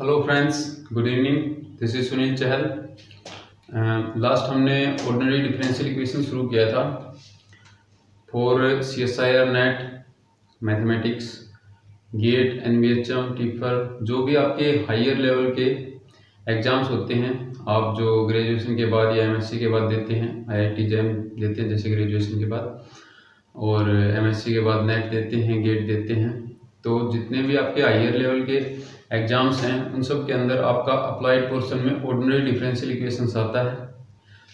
Hello friends, good evening. This is Sunil Chahal. Last हमने ordinary differential equation शुरू किया था for CSIR NET, mathematics, GATE, NVHM, TIFR, जो भी आपके हायर लेवल के एग्ज़ाम्स होते हैं, आप जो ग्रेजुएशन के बाद या MSc के बाद देते हैं, IIT JAM देते हैं जैसे ग्रेजुएशन के बाद, और MSc के बाद नेट देते हैं, गेट देते हैं। तो जितने भी आपके हायर लेवल के एग्ज़ाम्स हैं उन सब के अंदर आपका अप्लाइड पोर्शन में ऑर्डिनरी डिफरेंशियल इक्वेशंस आता है।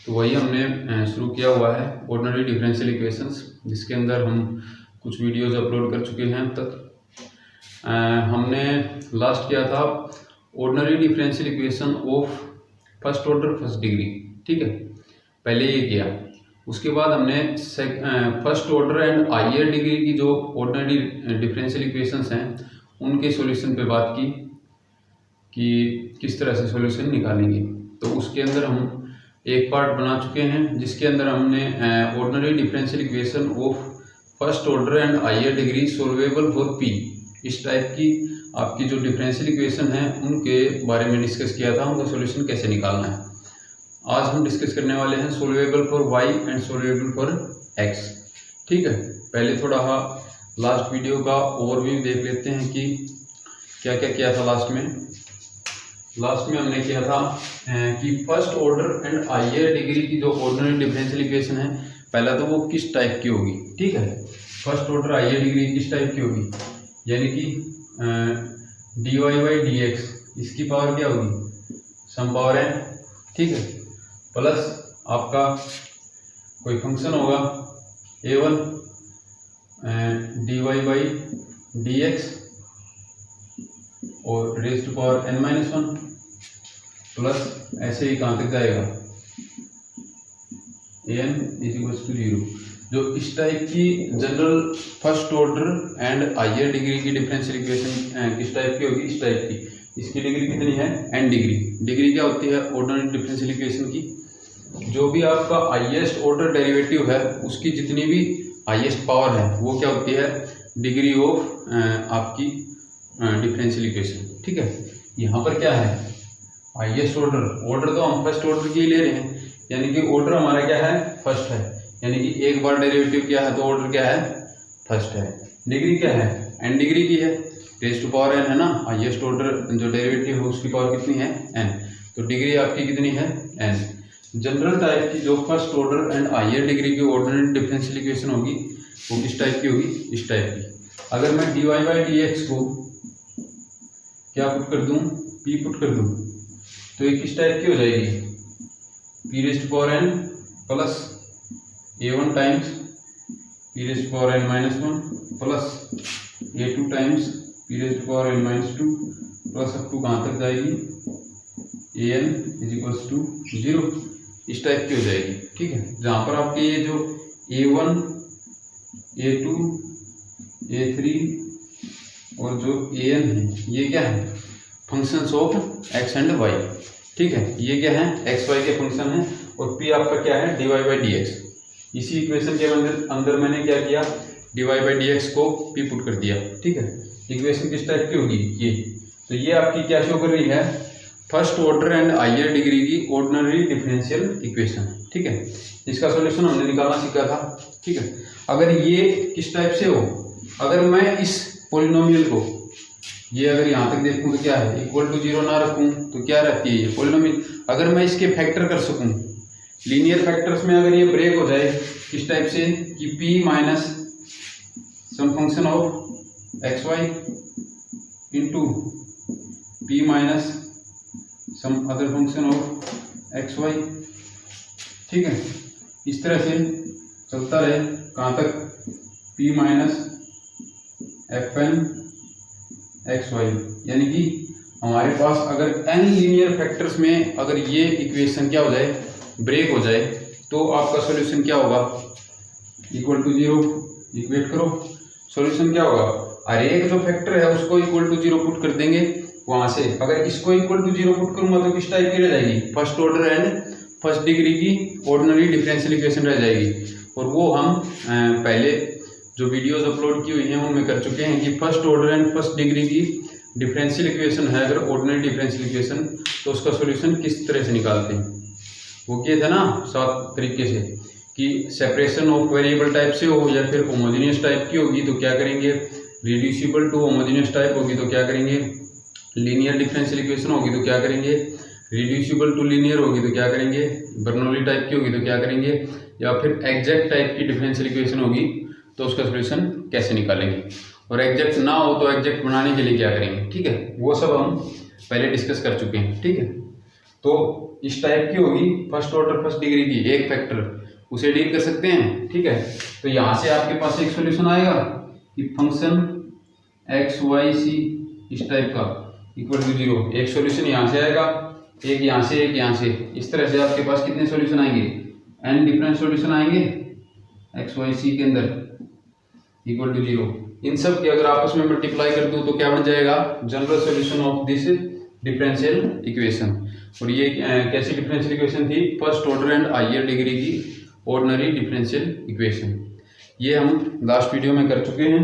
तो वही हमने शुरू किया हुआ है, ऑर्डिनरी डिफरेंशियल इक्वेशंस, जिसके अंदर हम कुछ वीडियोज़ अपलोड कर चुके हैं अब तक। हमने लास्ट किया था ordinary differential equation of first order first degree, ठीक है, पहले ये किया। उसके बाद हमने first order and higher degree की जो ऑर्डिनरी डिफरेंशियल इक्वेशंस हैं उनके सॉल्यूशन पे बात की कि किस तरह से सॉल्यूशन निकालेंगे। तो उसके अंदर हम एक पार्ट बना चुके हैं जिसके अंदर हमने ordinary differential equation of first order and higher degree solvable for P, इस टाइप की आपकी जो डिफरेंशियल इक्वेशन है उनके बारे में डिस्कस किया था, उनका सॉल्यूशन कैसे निकालना है। आज हम डिस्कस करने वाले हैं solvable for Y and solvable for X, ठीक है। पहले थोड़ा लास्ट वीडियो का ओवरव्यू देख लेते हैं कि क्या क्या किया था लास्ट में। लास्ट में हमने किया था कि first order and higher degree की जो ऑर्डिनरी डिफरेंशियल इक्वेशन है, पहला तो वो किस टाइप की होगी, ठीक है। फर्स्ट ऑर्डर हायर डिग्री किस टाइप की होगी, यानी कि dy/dx, इसकी पावर क्या होगी, सम पावर है, ठीक है, प्लस आपका कोई फंक्शन होगा a1 dy/dx और rays to power n-1 plus ऐसे ही कहाँ तक जाएगा an = 0। जो इस टाइप की general first order and higher degree की डिफरेंशियल इक्वेशन किस टाइप की होगी, इस टाइप की। इसकी डिग्री कितनी है, n डिग्री। डिग्री क्या होती है ऑर्डिनरी डिफरेंशियल इक्वेशन की, जो भी आपका हाईएस्ट ऑर्डर डेरिवेटिव है उसकी जितनी भी हाईएस्ट पावर है वो क्या होती है, डिग्री ऑफ आपकी डिफरेंशियल इक्वेशन, ठीक है। यहाँ पर क्या है, हाईएस्ट ऑर्डर तो हम फर्स्ट ऑर्डर की ही ले रहे हैं, यानी कि ऑर्डर हमारा क्या है, फर्स्ट है, यानी कि एक बार डेरिवेटिव क्या है तो ऑर्डर क्या है, फर्स्ट है। डिग्री क्या है, n डिग्री की है, रेज़ टू पावर n है ना, हाईएस्ट ऑर्डर जो डेरिवेटिव है उसकी पावर कितनी है, n, तो डिग्री आपकी कितनी है, n। जनरल टाइप की जो first order and higher degree की ऑर्डिनरी डिफरेंशियल इक्वेशन होगी वो किस टाइप की होगी, इस टाइप की। अगर मैं dy/dx को क्या पुट कर दूं, p पुट कर दूं, तो ये किस टाइप की हो जाएगी, p⁻n plus a1 times p⁻n-1 plus a2 times p⁻n-2 plus up to कहाँ तक जाएगी, an = 0, इस टाइप की हो जाएगी, ठीक है। जहाँ पर आपके ये जो a1, a2, a3 और जो an है ये क्या है, functions of x and y, ठीक है, ये क्या है, x y के फंक्शन है, और p आपका क्या है, dy/dx। इसी इक्वेशन के अंदर मैंने क्या किया, dy/dx को p पुट कर दिया, ठीक है। इक्वेशन किस टाइप की होगी, ये, तो ये आपकी क्या शो कर रही है, first order and higher degree की ऑर्डिनरी डिफरेंशियल इक्वेशन, ठीक है। इसका सॉल्यूशन हमने निकालना सीखा था, ठीक है। अगर ये किस टाइप से हो, अगर मैं इस पॉलिनोमियल को ये अगर यहाँ तक देखूँ तो क्या है, =0 ना रखूँ तो क्या रहती है ये पॉलिनोमियल। अगर मैं इसके फैक्टर कर सकूँ, लीनियर फैक्टर्स में अगर ये ब्रेक हो जाए किस टाइप से कि p minus some function of xy into p minus some other function of xy, ठीक है, इस तरह से चलता रहे कहाँ तक, p माइनस fn xy, यानी कि हमारे पास अगर n लीनियर फैक्टर्स में अगर ये इक्वेशन क्या हो जाए, ब्रेक हो जाए, तो आपका सॉल्यूशन क्या होगा, =0। इक्वेट करो, सॉल्यूशन क्या होगा, हर एक जो फैक्टर है उसको =0 पुट कर देंगे वहां से। अगर इसको =0 पुट करूंगा तो किस टाइप की रह जाएगी, first order and first degree की ऑर्डिनरी डिफरेंशियल इक्वेशन रह जाएगी। और वो हम पहले जो वीडियोस अपलोड की हुई हैं उनमें कर चुके हैं कि first order and first degree की डिफरेंशियल इक्वेशन है, अगर ऑर्डिनरी डिफरेंशियल इक्वेशन, तो उसका सॉल्यूशन किस तरह से निकालते हैं। वो किया था ना 7 तरीके से कि सेपरेशन ऑफ वेरिएबल टाइप से हो या फिर होमोजेनियस टाइप की होगी तो क्या करेंगे, रिड्यूसिबल टू होमोजेनियस टाइप होगी तो क्या करेंगे, लीनियर डिफरेंशियल इक्वेशन होगी तो क्या करेंगे, रिड्यूसिबल टू लीनियर होगी तो क्या करेंगे, बर्नौली टाइप की होगी तो क्या करेंगे, या फिर एग्जैक्ट टाइप की डिफरेंशियल इक्वेशन होगी तो उसका सॉल्यूशन कैसे निकालेंगे, और एग्जैक्ट ना हो तो एग्जैक्ट बनाने के लिए क्या करेंगे। ठीक है, वो सब हम पहले डिस्कस कर चुके हैं। ठीक है, तो इस टाइप की होगी फर्स्ट ऑर्डर फर्स्ट डिग्री की एक फैक्टर, उसे डील कर सकते हैं। ठीक है, तो यहाँ से आपके पास एक सॉल्यूशन आएगा कि फंक्शन एक्स वाई सी इस टाइप का इक्वल टू 0, एक सॉल्यूशन यहाँ से आएगा, एक यहाँ से, एक यहाँ से, इस तरह से आपके पास कितने सॉल्यूशन आएंगे, n डिफरेंट सॉल्यूशन आएंगे एक्स वाई सी के अंदर इक्वल टू 0। इन सब के अगर आपस में मल्टीप्लाई कर दूं तो क्या बन जाएगा, general solution of this differential equation. और ये कैसी डिफरेंशियल इक्वेशन थी, first order and higher degree की ऑर्डिनरी डिफरेंशियल इक्वेशन। ये हम लास्ट वीडियो में कर चुके हैं,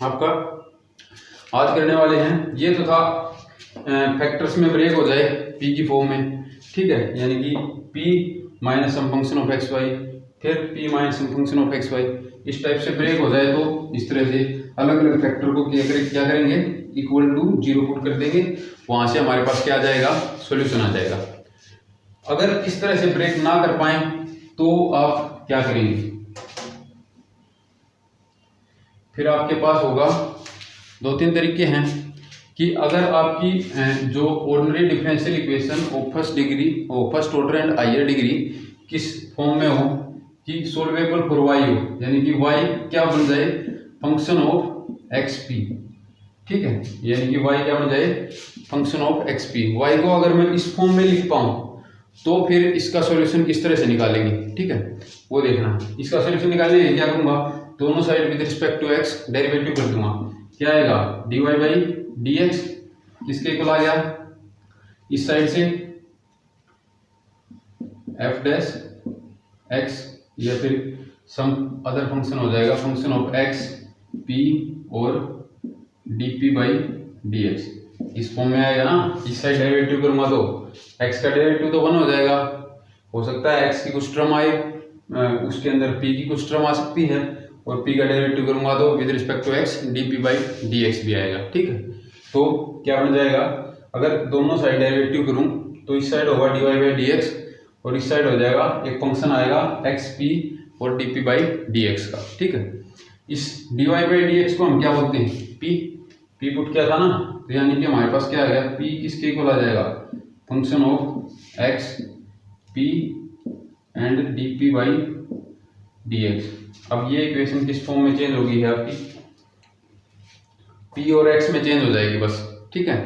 आपका आज करने वाले हैं। ये तो था फैक्टर्स में ब्रेक हो जाए p की फॉर्म में। ठीक है, यानी कि p minus some function of x y, फिर p minus some function of x y, इस टाइप से ब्रेक हो जाए तो इस तरह से अलग अलग फैक्टर को क्या करेंगे, इक्वल टू 0 पुट कर देंगे, वहां से हमारे पास क्या आ जाएगा, सॉल्यूशन आ जाएगा। अगर इस तरह से ब्रेक ना कर पाए तो आप क्या करेंगे, फिर आपके पास होगा 2-3 तरीके हैं कि अगर आपकी जो ordinary differential equation of first degree और first order and higher degree किस फॉर्म में हो कि सोल्वेबल फॉर वाई हो, यानी कि वाई क्या बन जाए, फंक्शन ऑफ एक्स पी। ठीक है, यानी कि वाई क्या बन जाए, function of x p. Y को अगर मैं इस फॉर्म में लिख पाऊं तो फिर इसका सॉल्यूशन किस तरह से निकालेंगे। ठीक है, वो देखना। इसका सॉल्यूशन निकालने के लिए क्या करूंगा, दोनों side with respect to x derivative कर दूंगा। क्या आएगा, dy बाई डी एक्स किसके इक्वल आ गया, इस साइड से एफ डैश एक्स या फिर सम अदर फंक्शन हो जाएगा, फंक्शन ऑफ एक्स पी और D P by d x, इस फॉर्म में आएगा ना। इस साइड डेरिवेटिव करूंगा तो x का डेरिवेटिव तो 1 हो जाएगा, हो सकता है x की कुछ टर्म आए, उसके अंदर p की कुछ टर्म आ सकती है, और p का डेरिवेटिव करूंगा तो with respect to x dp by dx भी आएगा। ठीक है, तो क्या बन जाएगा, अगर दोनों साइड डेरिवेटिव करूं तो इस साइड होगा dy बाई dx और इस साइड हो जाएगा एक फंक्शन आएगा xp और dp बाई dx का। ठीक है, इस dy बाई dx को हम क्या बोलते हैं, p पुट किया था ना, तो यानी कि हमारे पास क्या आ गया, p किसके इक्वल आ जाएगा, function of x p and dp by dx। अब ये इक्वेशन किस फॉर्म में चेंज होगी है आपकी, p और x में चेंज हो जाएगी बस। ठीक है,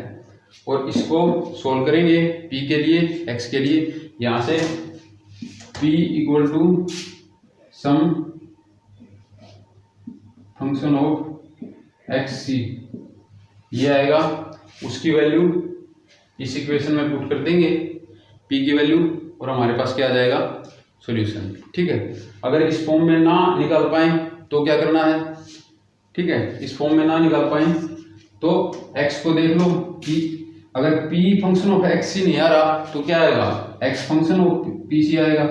और इसको सोल्व करेंगे p के लिए x के लिए, यहां से p equal to some function of X C, ये आएगा, उसकी वैल्यू इस इक्वेशन में पुट कर देंगे p की वैल्यू, और हमारे पास क्या आ जाएगा, सॉल्यूशन। ठीक है, अगर इस फॉर्म में ना निकाल पाए तो क्या करना है। ठीक है, इस फॉर्म में ना निकाल पाए तो x को देख लो कि अगर p फंक्शन ऑफ x ही नहीं आ रहा तो क्या आएगा, x function of p c आएगा,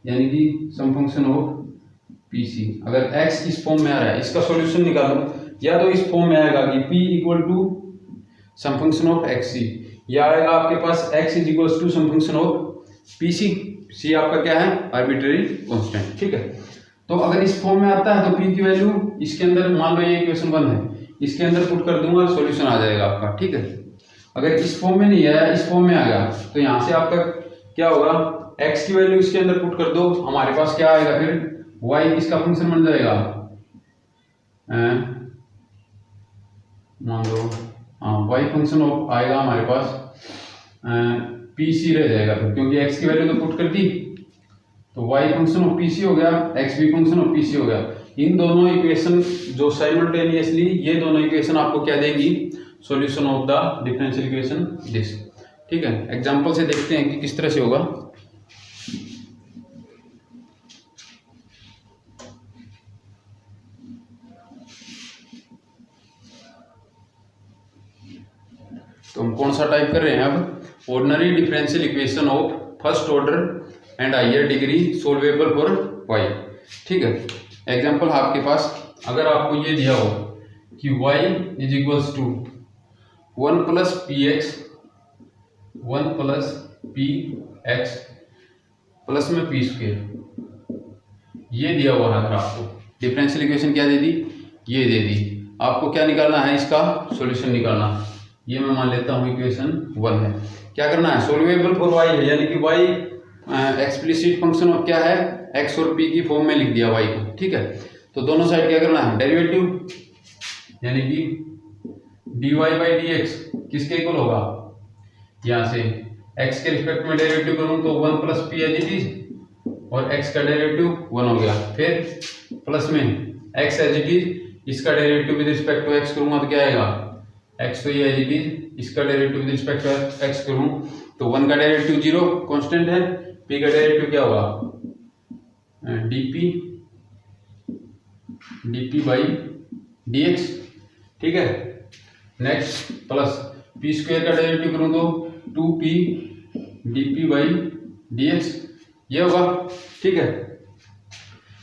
यानी कि सम फंक्शन ऑफ p c। अगर x इस फॉर्म में आ रहा है, इसका सॉल्यूशन निकालो, या तो इस फॉर्म में आएगा कि p equal to some function of X C, या आएगा आपके पास x is equal to some function of P C. C आपका क्या है, आर्बिट्रेरी कांस्टेंट। ठीक है, तो अगर इस फॉर्म में आता है तो p की वैल्यू इसके अंदर, मान लो ये इक्वेशन 1 है, इसके अंदर पुट कर दूंगा, सॉल्यूशन आ जाएगा आपका। ठीक है, अगर इस फॉर्म में नहीं आया, इस फॉर्म में आ गया, तो यहाँ से आपका क्या होगा, x की वैल्यू इसके अंदर पुट कर दो, हमारे पास क्या आएगा, फिर y किसका फंक्शन बन जाएगा, मान लो y फंक्शन ऑफ आएगा हमारे पास, पी सी रह जाएगा फिर, क्योंकि x की वैल्यू तो पुट कर दी, तो y function of P c हो गया, x भी फंक्शन ऑफ पी सी हो गया। इन दोनों इक्वेशन जो साइमल्टेनियसली, ये दोनों इक्वेशन आपको क्या देंगी, solution of the differential equation this. ठीक है, एग्जांपल से देखते हैं कि किस तरह से होगा। तो हम कौन सा टाइप कर रहे हैं अब, ordinary differential equation of first order and higher degree solvable for y। ठीक है, एग्जांपल आपके पास अगर आपको ये दिया हो कि y is equals to 1 plus p x plus में पी स्क्वेयर, ये दिया हुआ है। अगर आपको डिफरेंशियल इक्वेशन क्या दे दी, ये दे दी, आपको क्या निकालना है, इसका सॉल्यूशन निकालना। ये मैं मान लेता हूँ इक्वेशन 1 है। क्या करना है, सोल्वेबल फॉर y है, यानी कि y एक्सप्लिसिट फंक्शन ऑफ क्या है, x और p की फॉर्म में लिख दिया y को। ठीक है, तो दोनों साइड क्या करना है, डेरिवेटिव, यानी कि dy बाई डी एक्स किसके इक्वल होगा, यहाँ से x के रिस्पेक्ट में डेरिवेटिव करूँ तो 1 plus p as it is, और x का डेरिवेटिव 1 हो गया। फिर प्लस में x एज इट इज, इसका derivative with respect to x करूँगा तो क्या आएगा, x तो ये एज इट इज, इसका derivative with respect to x करूँ तो 1 का डेरिवेटिव 0 कांस्टेंट है, p का डेरिवेटिव क्या होगा, dp बाई dx। ठीक है, नेक्स्ट प्लस पी स्क्वायर का डेरिवेटिव करूँ तो 2p dp बाई dx, ये होगा। ठीक है,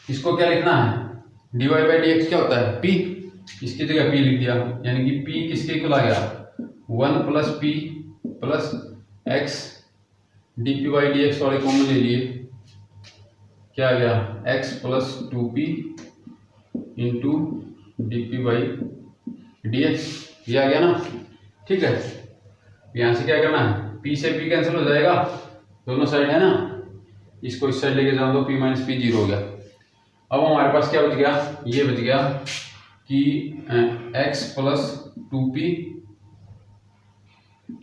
इसको क्या लिखना है, dy बाई dx क्या होता है, p, इसकी जगह p लिख दिया, यानी कि p किसके इक्वल आ गया, 1 plus p plus x dp by dx वाले कॉमन ले लिए, क्या आ गया, x plus 2p into dp by dx, ये आ गया ना। ठीक है, यहाँ से क्या करना है, p से p कैंसिल हो जाएगा, दोनों साइड है ना, इसको इस साइड लेके जाओ तो p माइनस पी 0 हो गया। अब हमारे पास क्या बच गया, ये बच गया कि x plus 2p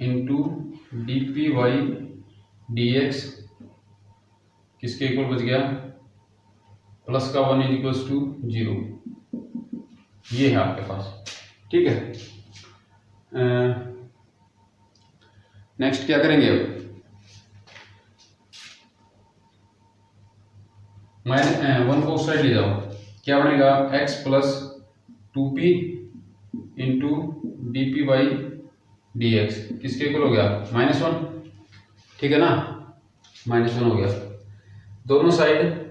into dp by dx किसके इक्वल बच गया, प्लस का 1 इज इक्वल्स टू 0, ये है आपके पास। ठीक है, नेक्स्ट क्या करेंगे, अब माइनस 1 को उस साइड ले जाओ, क्या बनेगा, x plus 2p into D P by d x किसके इक्वल हो गया, -1। ठीक है ना, -1 हो गया। दोनों side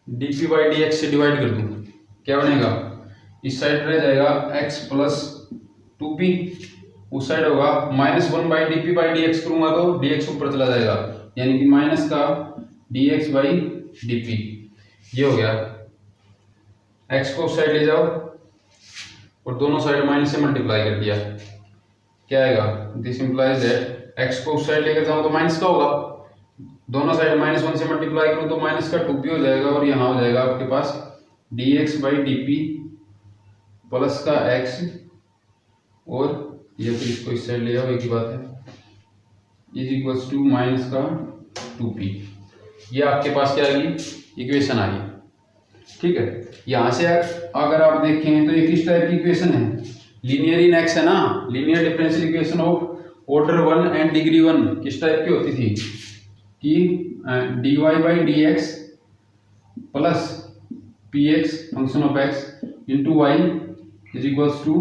dp by d x से डिवाइड कर दूं, क्या बनेगा, इस साइड रह जाएगा x प्लस 2p, उस साइड होगा -1 by dp by d x करूंगा तो dx ऊपर चला जाएगा, यानी कि माइनस का dx बाई dp, ये हो गया। x को उस साइड ले जाओ और दोनों साइड माइनस से मल्टीप्लाई कर दिया, क्या आएगा, दिस इंप्लाइज दैट x को उस साइड लेकर जाऊं तो माइनस का होगा, दोनों साइड -1 से मल्टीप्लाई करूं तो माइनस का 2p हो जाएगा, और यहाँ हो जाएगा आपके पास dx बाई dp प्लस का x, और ये फिर इसको इस साइड ले जाओ, एक ही बात है, इज इक्वल्स टू माइनस का 2p। ये आपके पास क्या आ गई, इक्वेशन आ गई। ठीक है, यहाँ से अगर आप देखें तो ये किस टाइप की इक्वेशन है, लीनियर इन एक्स है ना, linear differential equation of order 1 and degree 1 किस टाइप की होती थी कि dy by d x plus p x function of x into y is equals to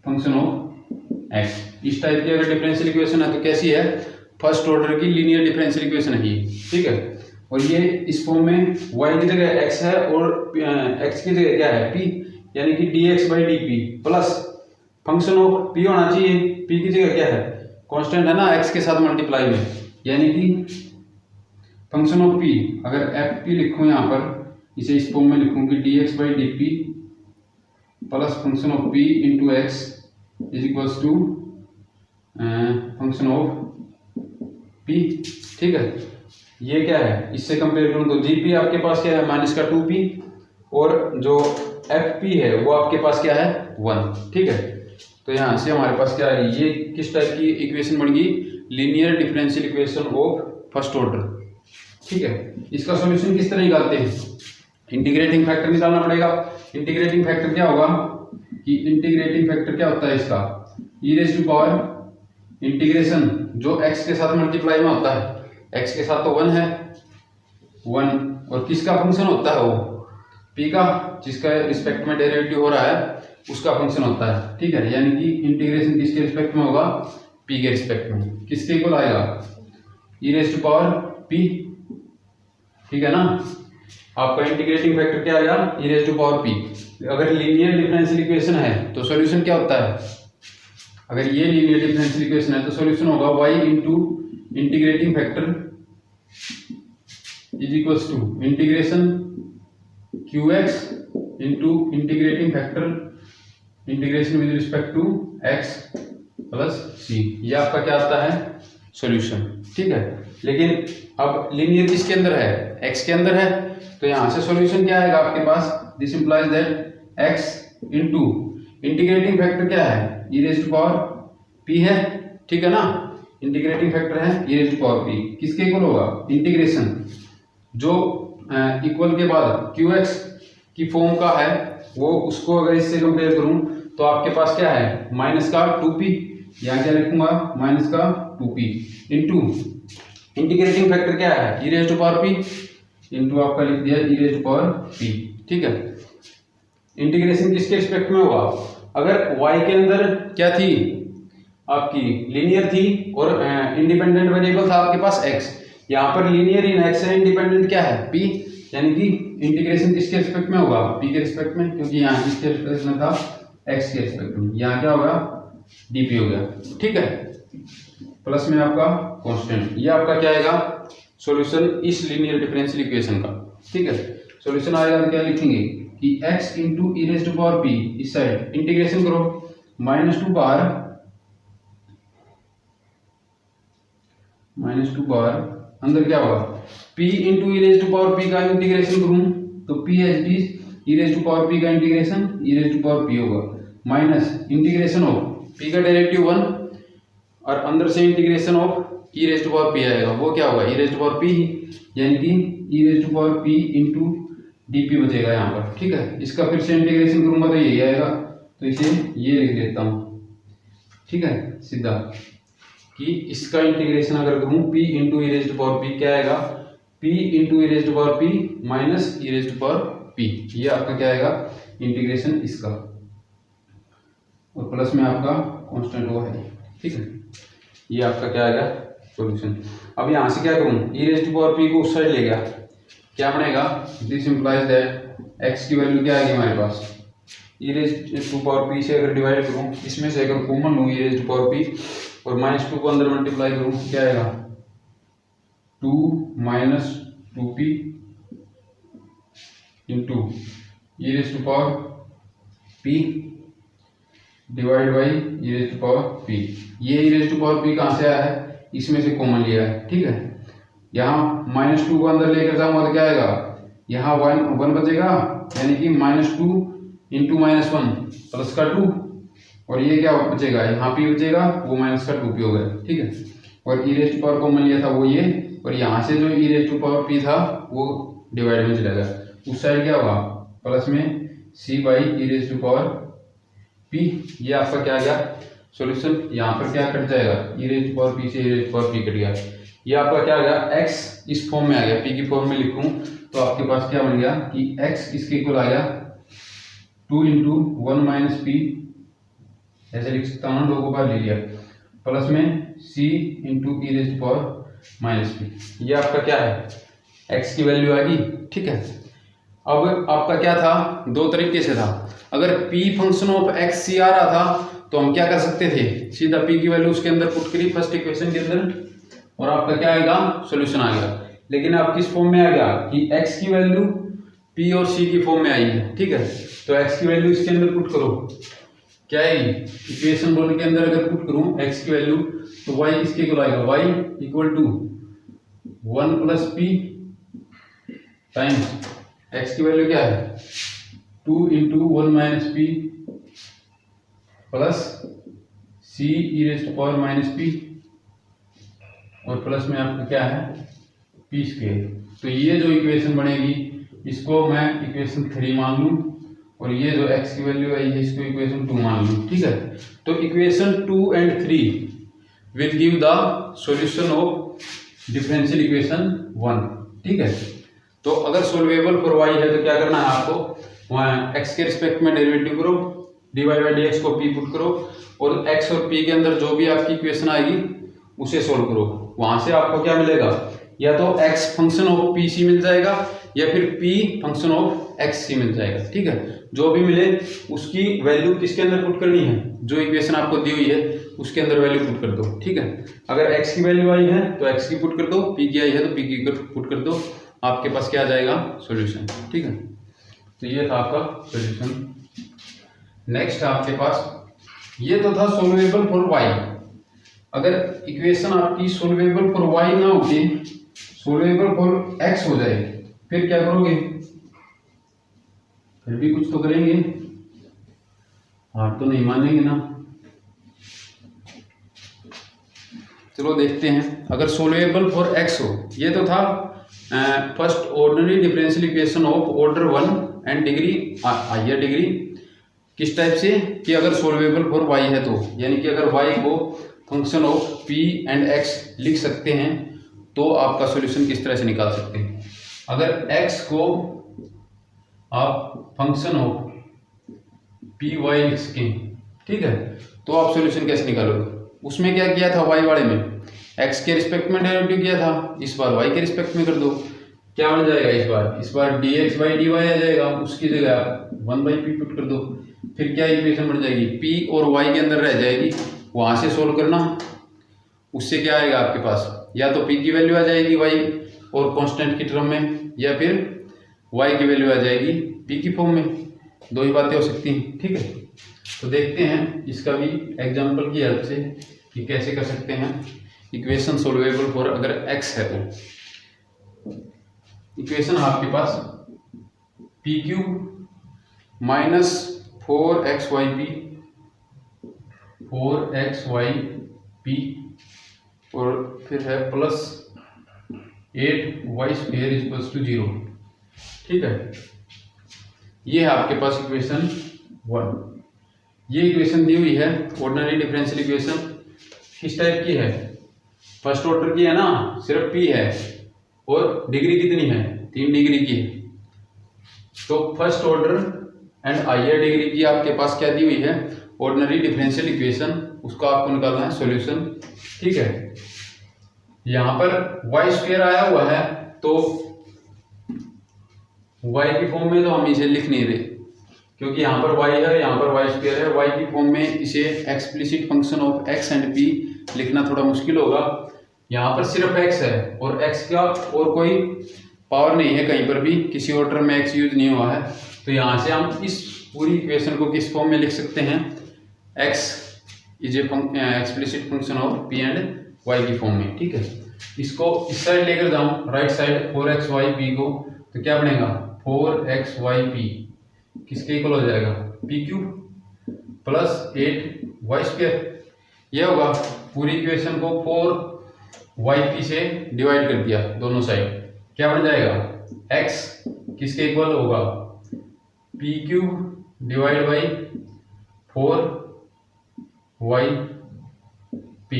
function of x. इस टाइप की अगर डिफरेंशियल इक्वेशन है तो कैसी है, फर्स्ट ऑर्डर की लीनियर डिफरेंशियल इक्वेशन है ये। ठीक है, और ये इस फॉर्म में y की जगह x है और x की जगह क्या है p, यानी कि dx by d plus function of p होना चाहिए, p की जगह क्या है, कांस्टेंट है ना x के साथ मल्टीप्लाई में, यानी कि फंक्शन ऑफ p, अगर fp लिखूं यहाँ पर, इसे इस फॉर्म में लिखूं कि dx by d plus function of p into x is equals to function of p। ठीक है, ये क्या है, इससे कंपेयर करूं तो gp आपके पास क्या है, माइनस का 2p, और जो fp है वो आपके पास क्या है, 1। ठीक है, तो यहाँ से हमारे पास क्या है, ये किस टाइप की इक्वेशन बन गई, linear differential equation of first order. ठीक है, इसका सॉल्यूशन किस तरह निकालते हैं, इंटीग्रेटिंग फैक्टर निकालना पड़ेगा। इंटीग्रेटिंग फैक्टर क्या होगा कि इंटीग्रेटिंग फैक्टर क्या होता है इसका, e raise to power integration जो x के साथ मल्टीप्लाई में होता है, x के साथ तो 1 है, 1 और किसका फंक्शन होता है वो p का, जिसका रिस्पेक्ट में डेरिवेटिव हो रहा है उसका फंक्शन होता है, ठीक है। यानी कि इंटीग्रेशन किसके रिस्पेक्ट में होगा, p के रिस्पेक्ट में। किसके इक्वल आएगा, e⁻p, ठीक है ना। आपका इंटीग्रेटिंग फैक्टर क्या आएगा, e⁻p। अगर लीनियर डिफरेंशियल इक्वेशन है तो सॉल्यूशन क्या होता है, अगर ये लीनियर डिफरेंशियल इक्वेशन है तो सॉल्यूशन होगा y into integrating factor is equals to integration qx into integrating factor integration with respect to x plus c। ये आपका क्या आता है, सॉल्यूशन, ठीक है। लेकिन अब लीनियर किसके अंदर है, x के अंदर है, तो यहां से सॉल्यूशन क्या आएगा आपके पास, this implies that x into integrating factor क्या है, e⁻p है, ठीक है ना। इंटीग्रेटिंग फैक्टर है e⁻p, किसके इक्वल होगा, इंटीग्रेशन जो इक्वल के बाद qx की फॉर्म का है वो, उसको अगर इससे कंपेयर करूं तो आपके पास क्या है, माइनस का 2p, यहाँ क्या लिखूंगा, माइनस का 2p इंटू इंटीग्रेटिंग फैक्टर क्या है, e⁻p इंटू आपका लिख दिया e⁻p, ठीक है। इंटीग्रेशन किसके रिस्पेक्ट में होगा, अगर y के अंदर क्या थी आपकी, लीनियर थी और इंडिपेंडेंट वेरिएबल था आपके पास x, यहाँ पर लीनियर इन x है, इंडिपेंडेंट क्या है p, यानी कि इंटीग्रेशन किसके रिस्पेक्ट में होगा, p के रिस्पेक्ट में, क्योंकि यहाँ किसके रिस्पेक्ट में था, x के रिस्पेक्ट में। यहाँ क्या होगा, dp हो गया, ठीक है। प्लस में आपका कांस्टेंट, ये आपका क्या आएगा, सॉल्यूशन इस लीनियर डिफरेंशियल इक्वेशन का, ठीक है। सॉल्यूशन आएगा तो क्या लिखेंगे कि x इंटू e⁻p, इस साइड इंटीग्रेशन करो, -2 बार अंदर क्या होगा, p इंटू e⁻p का इंटीग्रेशन करूं तो p as it is e⁻p का इंटीग्रेशन e⁻p होगा, माइनस इंटीग्रेशन ऑफ p का डेरिवेटिव 1 और अंदर से इंटीग्रेशन ऑफ e⁻p आएगा, वो क्या होगा, e⁻p, यानी कि e⁻p इंटू dp बचेगा यहाँ पर, ठीक है। इसका फिर से इंटीग्रेशन करूंगा तो यही आएगा, तो इसे ये लिख देता हूँ, ठीक है, सीधा कि इसका इंटीग्रेशन अगर करूं p इंटू e⁻p क्या आएगा, p into e⁻p minus e⁻p, ये आपका क्या आएगा, इंटीग्रेशन इसका, और प्लस में आपका कांस्टेंट वो है, ठीक है। ये आपका क्या आएगा, सॉल्यूशन। अब यहाँ से क्या करूं, e⁻p को उस साइड ले गया, क्या बनेगा, दिस इंप्लाइज दैट x की वैल्यू क्या आएगी हमारे पास, e⁻p से अगर डिवाइड करूं, इसमें से अगर कॉमन लूं e⁻p और -2 को अंदर मल्टीप्लाई करूं, क्या आएगा, 2 - 2p into e⁻p divide by e⁻p। ये e⁻p कहाँ से आया है, इसमें से कॉमन लिया है, ठीक है। यहाँ -2 को अंदर लेकर जाऊंगा तो क्या आएगा, यहाँ 1 बचेगा, यानी कि -2 इंटू -1 प्लस का 2, और ये क्या बचेगा, यहाँ p बचेगा, वो माइनस का 2p हो गया, ठीक है। और e⁻p कॉमन लिया था वो ये, और यहाँ से जो e⁻p था वो डिवाइड में चला गया, उस साइड क्या होगा, प्लस में c बाई e⁻p। ये आपका क्या आ गया, सॉल्यूशन। यहाँ पर क्या कट जाएगा, e⁻p से e⁻p कट गया, ये आपका क्या आ गया, x इस फॉर्म में आ गया, p की फॉर्म में लिखूं तो आपके पास क्या बन गया कि x किसके इक्वल आ गया, 2 इंटू 1 - p, ऐसे लिख सकता हूँ, 2 को बाहर ले लिया, प्लस में c इंटू e⁻p। ये आपका क्या है, x की वैल्यू आ गई, ठीक है। अब आपका क्या था, दो तरीके से था, अगर p function of x c आ रहा था तो हम क्या कर सकते थे, सीधा p की वैल्यू उसके अंदर पुट करी फर्स्ट इक्वेशन के अंदर, और आपका क्या आएगा, सॉल्यूशन आ गया। लेकिन आप किस फॉर्म में आ गया कि x की वैल्यू p और c की फॉर्म में आई है, ठीक है। तो x की वैल्यू इसके अंदर पुट करो, क्या आएगी, इक्वेशन वन के अंदर अगर पुट करूं x की वैल्यू तो y किसके इक्वल आएगा, y equal to 1 + p times x की वैल्यू क्या है, 2 into 1 - p plus c e⁻p, और प्लस में आपका क्या है, p²। तो ये जो इक्वेशन बनेगी इसको मैं इक्वेशन 3 मान लूं, और ये जो x की वैल्यू आई है इसको इक्वेशन 2 मान लूं, ठीक है। तो equation 2 and 3 will give the solution of differential equation 1, ठीक है। तो अगर सोल्वेबल फॉर y है तो क्या करना है आपको, वहाँ x के रिस्पेक्ट में डेरिवेटिव करो, dy/dx को p पुट करो और x और p के अंदर जो भी आपकी इक्वेशन आएगी उसे सोल्व करो। वहां से आपको क्या मिलेगा, या तो x function of P C मिल जाएगा या फिर p function of X C मिल जाएगा। ठीक है, जो भी मिले उसकी वैल्यू किसके अंदर पुट करनी है, जो इक्वेशन आपको दी हुई है उसके अंदर वैल्यू पुट कर दो। ठीक है, अगर x की वैल्यू आई है तो x की पुट कर दो, p की आई है तो p की पुट कर दो, आपके पास क्या आ जाएगा, सॉल्यूशन। ठीक है, तो ये था आपका सॉल्यूशन। नेक्स्ट आपके पास ये तो था सोल्वेबल फॉर y। अगर इक्वेशन आपकी सोल्वेबल फॉर y ना होके सोल्वेबल फॉर x हो जाए फिर क्या करोगे, फिर भी कुछ तो करेंगे, हार तो नहीं मानेंगे ना। चलो देखते हैं, अगर सोल्वेबल फॉर x हो, ये तो था first ordinary differential equation of order 1 and degree higher degree. किस टाइप से कि अगर सोल्वेबल फॉर y है तो, यानी कि अगर y को function of p and x लिख सकते हैं तो आपका सॉल्यूशन किस तरह से निकाल सकते हैं। अगर x को आप फंक्शन ऑफ पी वाई लिख सकें, ठीक है, तो आप सॉल्यूशन कैसे निकालोगे। उसमें क्या किया था, y वाले में x के रिस्पेक्ट में डेरिवेटिव किया था, इस बार y के रिस्पेक्ट में कर दो, क्या बन जाएगा, इस बार dx बाई dy आ जाएगा, उसकी जगह 1/p पुट कर दो, फिर क्या इक्वेशन बन जाएगी, p और y के अंदर रह जाएगी, वहां से सोल्व करना। उससे क्या आएगा आपके पास, या तो p की वैल्यू आ जाएगी y और कांस्टेंट की टर्म में, या फिर y की वैल्यू आ जाएगी p की फॉर्म में, दो ही बातें हो सकती हैं। ठीक है, तो देखते हैं इसका भी एग्जांपल की हेल्प से कि कैसे कर सकते हैं इक्वेशन सोल्वेबल फॉर अगर x है तो। इक्वेशन आपके पास पी क्यूब माइनस 4xyp और फिर है plus 8y square equals to 0। ठीक है, ये है आपके पास इक्वेशन 1। ये इक्वेशन दी हुई है ऑर्डिनरी डिफरेंशियल इक्वेशन, किस टाइप की है, फर्स्ट ऑर्डर की है ना, सिर्फ p है और डिग्री कितनी है, 3 डिग्री की है। तो first order and higher degree की आपके पास क्या दी हुई है, ऑर्डिनरी डिफरेंशियल इक्वेशन, उसको आपको निकालना है सॉल्यूशन। ठीक है, यहां पर y स्क्वायर आया हुआ है तो y की फॉर्म में तो हम इसे लिख नहीं रहे, क्योंकि यहाँ पर y है, यहाँ पर y स्क्वायर है, y की फॉर्म में इसे explicit function of x and p लिखना थोड़ा मुश्किल होगा। यहाँ पर सिर्फ x है और x का और कोई पावर नहीं है, कहीं पर भी किसी ऑर्डर में x यूज नहीं हुआ है, तो यहाँ से हम इस पूरी इक्वेशन को किस फॉर्म में लिख सकते हैं, x is explicit function of p and y की फॉर्म में। ठीक है, इसको इस साइड लेकर जाऊं, राइट साइड 4xyp को, तो क्या बनेगा 4xyp किसके इक्वल हो जाएगा, p cube plus 8y square. ये होगा, पूरी इक्वेशन को 4yp से डिवाइड कर दिया दोनों साइड, क्या बन जाएगा x किसके इक्वल होगा, p cube divide by 4yp,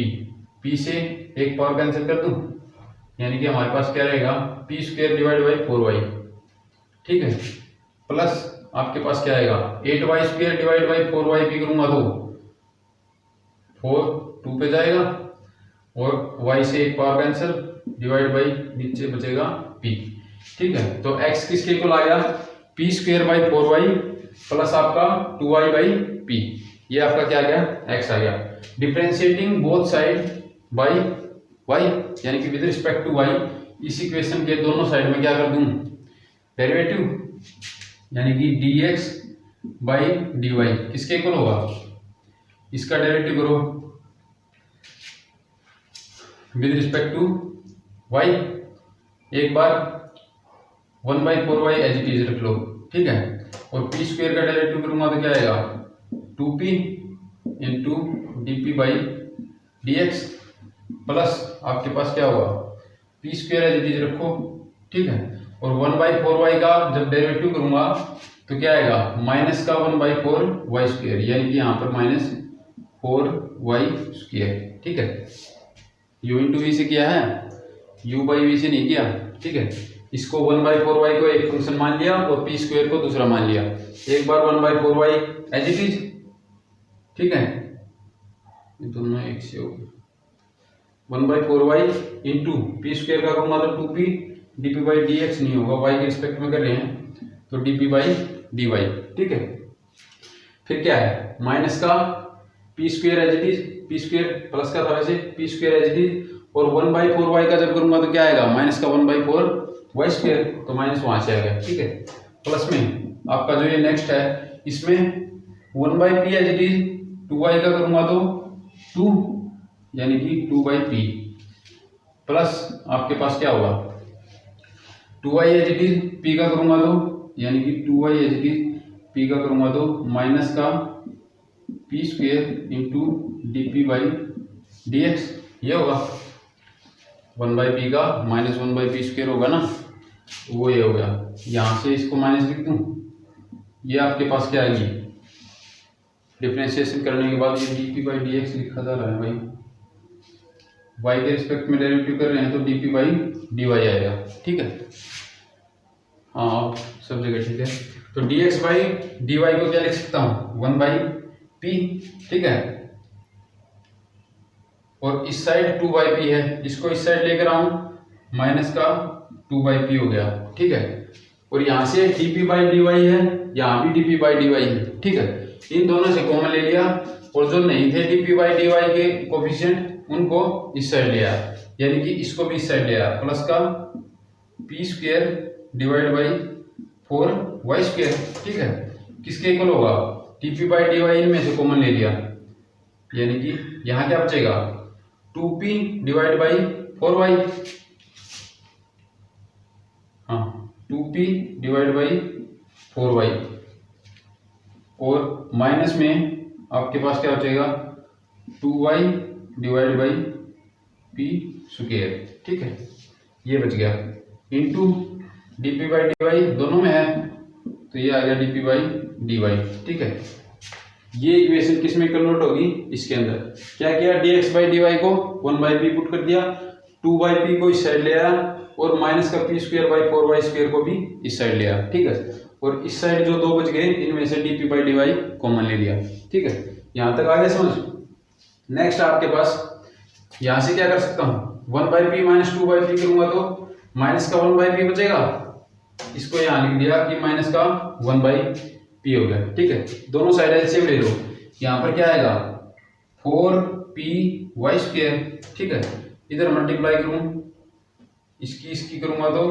p से एक पावर कैंसिल कर दूं, यानी कि हमारे पास क्या रहेगा p square divide by 4y। ठीक है, प्लस आपके पास क्या आएगा 8y square divide by 4yp करूंगा तो 4 2 पे जाएगा और y से एक पावर कैंसिल डिवाइड बाई नीचे बचेगा p। ठीक है, तो x किसके इक्वल आ गया, p square by 4y plus आपका 2y बाई p, ये आपका क्या आ गया, x आ गया। Differentiating both side by y, यानी कि विद रिस्पेक्ट टू y, इस इक्वेशन के दोनों साइड में क्या कर दूं, डेरिवेटिव, यानी कि dx बाई dy किसके इक्वल होगा, इसका डेरिवेटिव करो विद रिस्पेक्ट टू y, एक बार 1/4y एज इट इज रख लो। ठीक है, और p स्क्वायर का डेरिवेटिव करूंगा तो क्या आएगा 2p into dp by dx plus आपके पास क्या होगा p square as it is रखो। ठीक है, और 1/4y का जब डेरिवेटिव करूंगा तो क्या आएगा माइनस का 1/4y स्क्वायर, यानी कि यहाँ पर माइनस 4y स्क्वायर। ठीक है, u इंटू वी से किया है, u बाई वी से नहीं किया। ठीक है, इसको 1/4y को एक फंक्शन मान लिया और p स्क्वायर को दूसरा मान लिया। एक बार 1/4y एज इट इज ठीक है, ये दोनों एक से हो गए। 1/4y इंटू पी स्क्वायर का करूँगा तो 2p dp बाई dx नहीं होगा, y के रिस्पेक्ट में कर रहे हैं तो dp बाई dy। ठीक है, फिर क्या है माइनस का p square as it is, p square plus का था वैसे p square as it is, और 1/4y का जब करूंगा तो क्या आएगा माइनस का 1/4y स्क्वायर, तो माइनस वहां से आएगा। ठीक है, प्लस में आपका जो ये नेक्स्ट है इसमें 1/p as it is, 2y का करूंगा तो 2 यानी कि 2/p, प्लस आपके पास क्या होगा 2y as it is, p का करूंगा तो यानी कि 2y as it is, p का करूंगा तो माइनस का p square into dp by dx, ये होगा 1/p का माइनस 1/p स्क्वायर होगा ना, वो ये हो गया। यहाँ से इसको माइनस लिख दूँ, ये आपके पास क्या आएगी डिफरेंशिएशन करने के बाद ये dp बाई dx लिखा जा रहा है भाई, y के रिस्पेक्ट में डेरिवेटिव कर रहे हैं तो dp बाई dy आएगा। ठीक है, हाँ सब जगह ठीक है। तो dx बाई dy को क्या लिख सकता हूँ 1/p। ठीक है, और इस साइड 2/p है, इसको इस साइड लेकर आऊं माइनस का 2/p हो गया। ठीक है, और यहाँ से dp बाई dy है, यहाँ भी dp बाई dy है। ठीक है, इन दोनों से कॉमन ले लिया, और जो नहीं थे dp बाई dy के कोफिशिएंट उनको इस साइड ले आया, यानी कि इसको भी इस साइड ले आया, प्लस का p square divide by 4y square. ठीक है, किसके इक्वल होगा dp बाई dy, इनमें से कॉमन ले लिया, यानी कि यहाँ क्या बचेगा 2p डिवाइड बाई 4y, हाँ 2p डिवाइड बाई 4y, और माइनस में आपके पास क्या बचेगा 2y divide by p square. ठीक है, ये बच गया, इंटू dp बाई dy दोनों में है तो ये आ गया dp बाई dy। ठीक है, ये इक्वेशन किस में कन्वर्ट होगी इसके अंदर, क्या किया dx बाई dy को 1/p पुट कर दिया, 2/p को इस साइड ले आया, और माइनस का p square by 4y square को भी इस साइड ले आया। ठीक है, और इस साइड जो दो बच गए इनमें से dp बाई dy कॉमन ले लिया। ठीक है, यहाँ तक आ गया समझ। नेक्स्ट आपके पास यहाँ से क्या कर सकता हूँ 1/p माइनस 2/p करूंगा तो माइनस का 1/p बचेगा, इसको यहाँ लिख दिया कि माइनस का 1/p हो गया। ठीक है, दोनों साइड एलसीएम ले लो, यहाँ पर क्या आएगा 4py स्क्वायर। ठीक है, इधर मल्टीप्लाई करूं इसकी करूंगा तो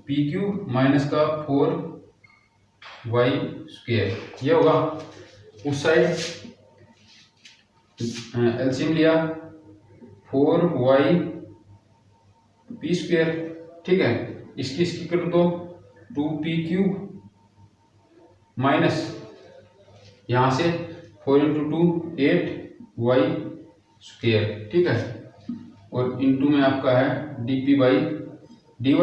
p क्यूब माइनस का 4y स्क्वायर, ये होगा। उस साइड एलसीएम लिया 4y p स्क्वायर। ठीक है, इसकी करूं तो 2p क्यूब माइनस यहाँ से 4 इंटू 2 8y स्क्वायर। ठीक है, और इंटू में आपका है dp बाई dy।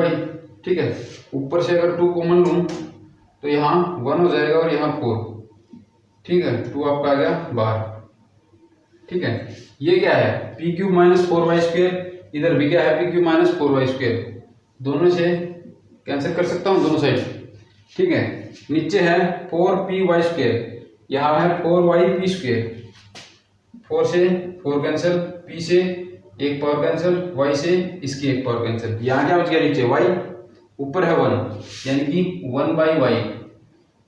ठीक है, ऊपर से अगर 2 कॉमन लूँ तो यहाँ 1 हो जाएगा और यहाँ 4। ठीक है, 2 आपका आ गया बाहर। ठीक है, ये क्या है p cube minus 4y square, इधर भी क्या है p cube minus 4y square, दोनों से कैंसिल कर सकता हूँ दोनों साइड। ठीक है, नीचे है 4py स्क्वायर, यहाँ है 4yp स्क्वायर, 4 से 4 कैंसिल, p से एक पावर कैंसिल, y से इसकी एक पावर कैंसिल, यहाँ क्या बच गया नीचे y, ऊपर है 1 यानी कि 1/y,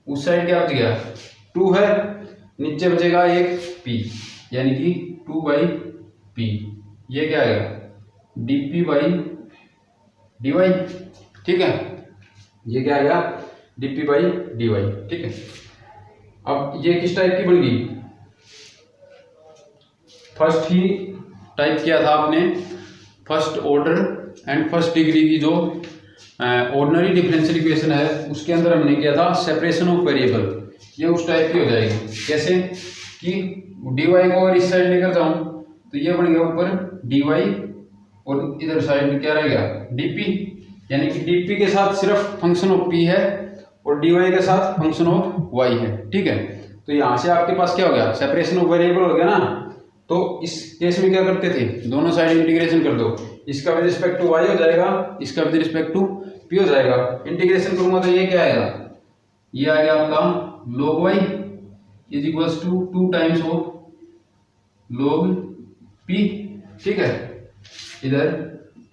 उस साइड क्या बच गया 2 है, नीचे बचेगा एक p यानी कि 2/p, ये क्या आएगा dp बाई dy। ठीक है, ये क्या आएगा dp बाई dy। ठीक है, अब ये किस टाइप की बन गई, फर्स्ट ही टाइप किया था आपने, first order and first degree की जो ऑर्डिनरी डिफरेंशियल इक्वेशन है उसके अंदर हमने किया था सेपरेशन ऑफ वेरिएबल, ये उस टाइप की हो जाएगी। कैसे कि dy को अगर इस साइड लेकर जाऊं तो ये बन गया ऊपर dy, और इधर साइड में क्या रह गया dp, यानी कि dp के साथ सिर्फ फंक्शन ऑफ p है और dy के साथ फंक्शन ऑफ y है। ठीक है, तो यहाँ से आपके पास क्या हो गया सेपरेशन ऑफ वेरिएबल हो गया ना, तो इस केस में क्या करते थे दोनों साइड इंटीग्रेशन कर दो, इसका विद रिस्पेक्ट टू y हो जाएगा, इसका विद रिस्पेक्ट टू p हो जाएगा। इंटीग्रेशन करूंगा तो ये क्या आएगा, ये आ गया आपका log y is equals to 2 times of log p, ठीक है। इधर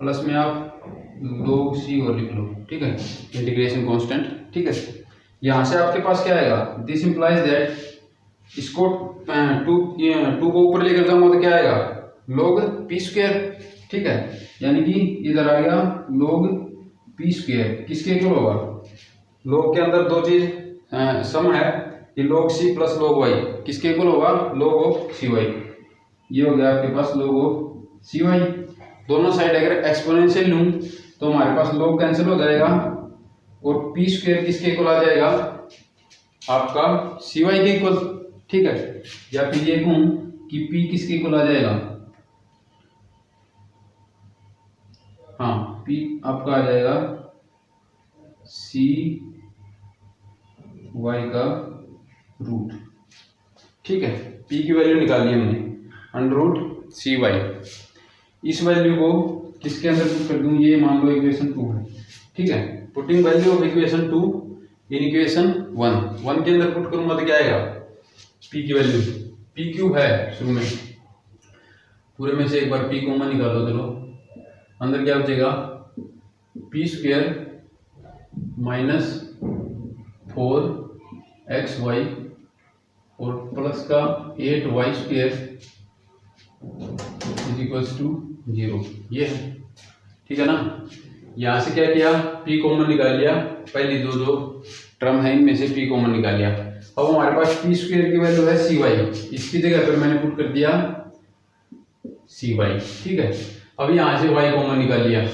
प्लस में आप log c और लिख लो, ठीक है, इंटीग्रेशन कांस्टेंट, ठीक है। यहाँ से आपके पास क्या आएगा, दिस इंप्लाइज दैट, इसको टू को ऊपर लेकर जाऊंगा तो क्या आएगा, log p स्क्वायर, ठीक है। यानी कि इधर आ गया log p स्क्वायर, किसके इक्वल होगा, log के अंदर दो चीज सम है, ये log c plus log y किसके इक्वल होगा, log ऑफ cy। ये हो गया आपके पास log ऑफ cy। दोनों साइड अगर एक्सपोनेंशियल लूं तो हमारे पास log कैंसिल हो जाएगा और p स्क्वायर किसके इक्वल आ जाएगा, आपका cy के इक्वल, ठीक है। या फिर ये कहूं कि p किसके इक्वल आ जाएगा, हाँ, p आपका आ जाएगा cy का रूट, ठीक है। p की वैल्यू निकाली हमने अंडर रूट cy। इस वैल्यू को किसके अंदर पुट कर दूं, ये मान लो इक्वेशन 2 है, ठीक है। Putting value of equation 2 in equation 1 के अंदर पुट करूंगा तो क्या आएगा, p की वैल्यू, p क्यूब है शुरू में, पूरे में से एक बार p कॉमन निकालो, चलो अंदर क्या बचेगा, p स्क्वायर माइनस 4xy और प्लस का 8y square is equals to 0, ये है, ठीक है ना। यहाँ से क्या किया, p कॉमन निकाल लिया, पहली दो टर्म है इनमें से p कॉमन निकाल लिया। अब हमारे पास p स्क्वायर की वैल्यू है cy, इसकी जगह पर मैंने पुट कर दिया cy, ठीक है। अब यहाँ से y कॉमन निकाल लिया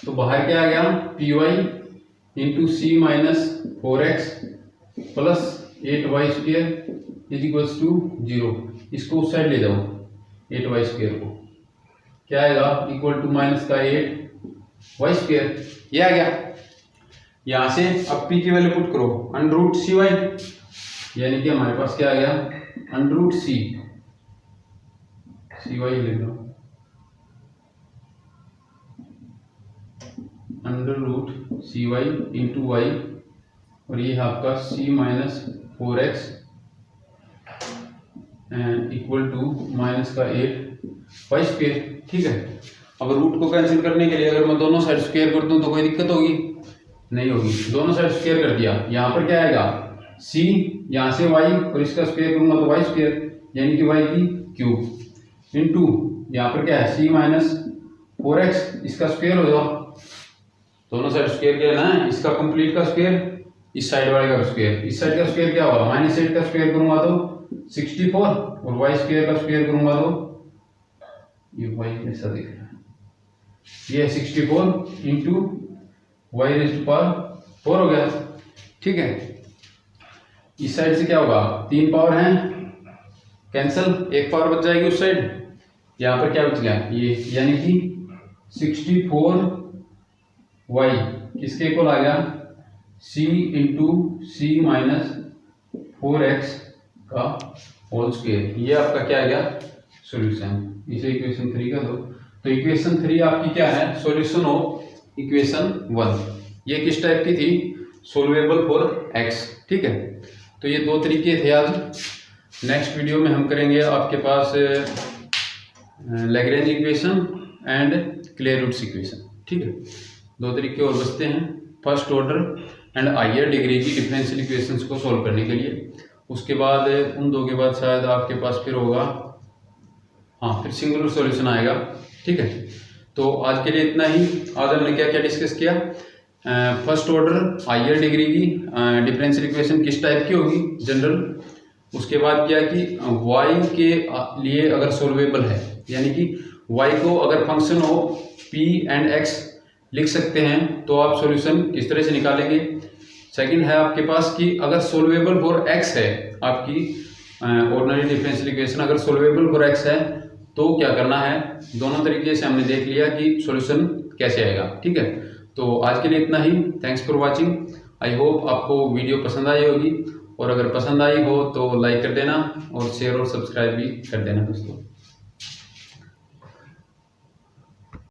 तो बाहर क्या आ गया, py into c minus 4x plus 8y square is equals to 0। इसको उस साइड ले जाओ, 8y स्क्वायर को, क्या आएगा, इक्वल टू माइनस का 8y स्क्वायर, ये आ गया। यहाँ से अब p की वैल्यू पुट करो अंडर रूट cy, यानी कि हमारे पास क्या आ गया, अंडर रूट cy लिख लो, under root cy into y और ये है आपका c minus 4x equal to minus का 8y स्क्वायर, ठीक है। अब रूट को कैंसिल करने के लिए अगर मैं दोनों साइड स्क्वायर कर दूं तो कोई दिक्कत होगी, नहीं होगी। दोनों साइड स्क्वायर कर दिया, यहाँ पर क्या आएगा, c, यहाँ से y और इसका स्क्वायर करूंगा तो y स्क्वायर, यानी कि y की क्यूब इंटू यहाँ पर क्या है, c माइनस 4x, इसका स्क्वायर हो जाओ, दोनों साइड स्क्वायर क्या है ना, इसका कंप्लीट का स्क्वायर, इस साइड वाले का स्क्वायर, इस साइड का स्क्वायर क्या होगा, माइनस 8 का स्क्वायर करूंगा तो 64 और y स्क्वायर का स्क्वायर करूंगा तो ये y ऐसा दिख रहा है, ये 64 into y raise to power 4 हो गया, ठीक है। इस साइड से क्या होगा, 3 पावर हैं कैंसल, एक पावर बच जाएगी उस साइड, यहाँ पर क्या बच गया ये, यानी कि 64y किसके इक्वल आ गया, c into c minus 4x का होल स्क्वायर, ये आपका क्या आ गया सॉल्यूशन। इसे इक्वेशन 3 का दो तो इक्वेशन 3 आपकी क्या है, सॉल्यूशन ऑफ इक्वेशन 1। ये किस टाइप की थी, सोल्वेबल फॉर x, ठीक है। तो ये दो तरीके थे आज। नेक्स्ट वीडियो में हम करेंगे आपके पास Lagrange equation and Clairaut's equation, ठीक है। दो तरीके और बचते हैं, first order and higher degree की डिफरेंशियल इक्वेशंस को सॉल्व करने के लिए। उसके बाद उन दो के बाद शायद आपके पास फिर होगा, हाँ, फिर सिंगुलर सॉल्यूशन आएगा, ठीक है। तो आज के लिए इतना ही। आज हमने क्या क्या डिस्कस किया, फर्स्ट ऑर्डर हायर डिग्री की डिफरेंशियल इक्वेशन किस टाइप की होगी जनरल। उसके बाद क्या कि y के लिए अगर सोल्वेबल है, यानी कि y को अगर फंक्शन हो p एंड x लिख सकते हैं तो आप सॉल्यूशन किस तरह से निकालेंगे। सेकंड है आपके पास कि अगर सोल्वेबल फॉर x है, आपकी ऑर्डिनरी डिफरेंशियल इक्वेशन अगर सोल्वेबल फॉर x है तो क्या करना है। दोनों तरीके से हमने देख लिया कि सॉल्यूशन कैसे आएगा, ठीक है। तो आज के लिए इतना ही। Thanks for watching. I hope आपको वीडियो पसंद आई होगी, और अगर पसंद आई हो तो लाइक कर देना और शेयर और सब्सक्राइब भी कर देना दोस्तों।